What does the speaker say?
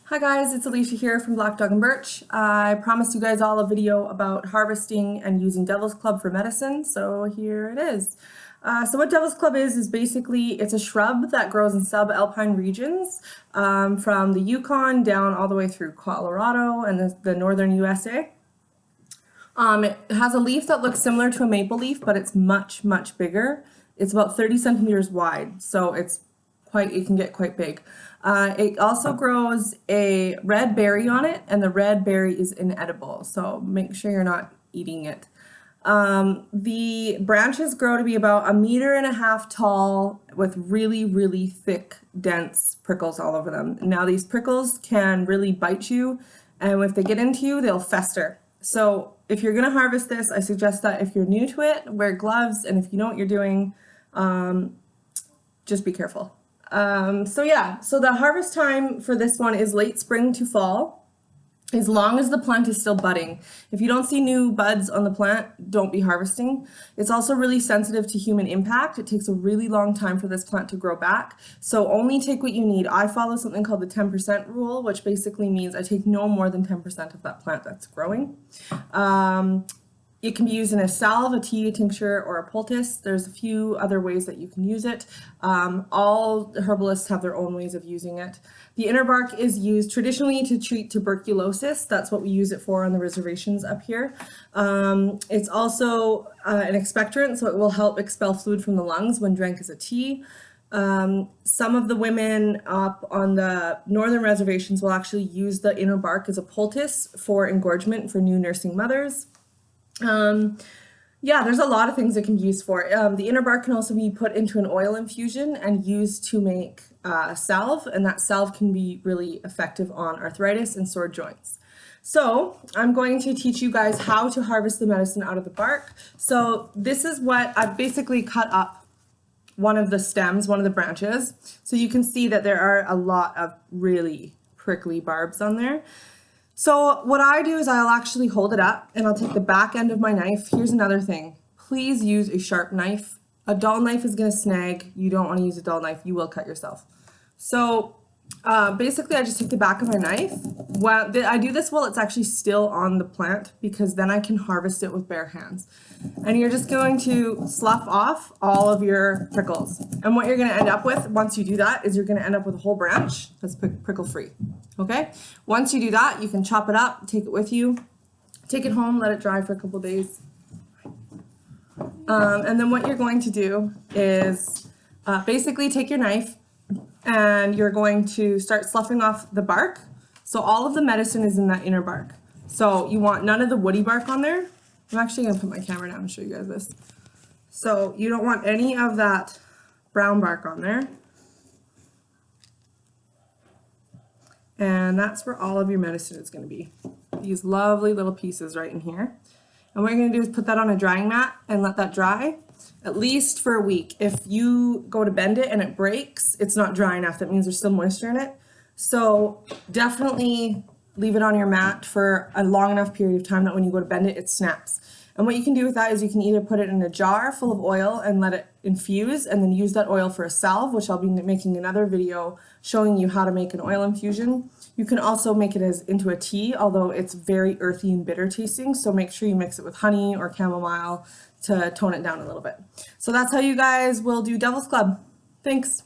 Hi guys, it's Alicia here from Black Dog and Birch. I promised you guys all a video about harvesting and using Devil's Club for medicine, so here it is. So what Devil's Club is basically, it's a shrub that grows in subalpine regions from the Yukon down all the way through Colorado and the northern USA. It has a leaf that looks similar to a maple leaf, but it's much, much bigger. It's about 30 centimeters wide, so it can get quite big. It also grows a red berry on it, and the red berry is inedible, so make sure you're not eating it. The branches grow to be about 1.5 meters tall with really, really thick, dense prickles all over them. Now these prickles can really bite you, and if they get into you, they'll fester. So if you're going to harvest this, I suggest that if you're new to it, wear gloves, and if you know what you're doing, just be careful. So the harvest time for this one is late spring to fall, as long as the plant is still budding. If you don't see new buds on the plant, don't be harvesting. It's also really sensitive to human impact. It takes a really long time for this plant to grow back, so only take what you need. I follow something called the 10% rule, which basically means I take no more than 10% of that plant that's growing. It can be used in a salve, a tea, a tincture, or a poultice. There's a few other ways that you can use it. All herbalists have their own ways of using it. The inner bark is used traditionally to treat tuberculosis. That's what we use it for on the reservations up here. It's also an expectorant, so it will help expel fluid from the lungs when drank as a tea. Some of the women up on the northern reservations will actually use the inner bark as a poultice for engorgement for new nursing mothers. Yeah, there's a lot of things it can be used for. The inner bark can also be put into an oil infusion and used to make salve, and that salve can be really effective on arthritis and sore joints. So I'm going to teach you guys how to harvest the medicine out of the bark. So this is what I've basically cut up one of the stems, one of the branches. So you can see that there are a lot of really prickly barbs on there. So what I do is I'll actually hold it up and I'll take the back end of my knife. Here's another thing. Please use a sharp knife. A dull knife is going to snag. You don't want to use a dull knife. You will cut yourself. So basically I just take the back of my knife. I do this while it's actually still on the plant, because then I can harvest it with bare hands. And you're just going to slough off all of your prickles. And what you're going to end up with once you do that is you're going to end up with a whole branch that's prickle free. Okay? Once you do that, you can chop it up, take it with you, take it home, let it dry for a couple days. And then what you're going to do is basically take your knife and you're going to start sloughing off the bark. So all of the medicine is in that inner bark. So you want none of the woody bark on there. I'm actually going to put my camera down and show you guys this. So you don't want any of that brown bark on there. And that's where all of your medicine is going to be. These lovely little pieces right in here. And what you're going to do is put that on a drying mat and let that dry at least for a week. If you go to bend it and it breaks, it's not dry enough. That means there's still moisture in it. So definitely leave it on your mat for a long enough period of time that when you go to bend it, it snaps. And what you can do with that is you can either put it in a jar full of oil and let it infuse, and then use that oil for a salve, which I'll be making another video showing you how to make an oil infusion. You can also make it into a tea, although it's very earthy and bitter tasting, so make sure you mix it with honey or chamomile to tone it down a little bit. So that's how you guys will do Devil's Club. Thanks.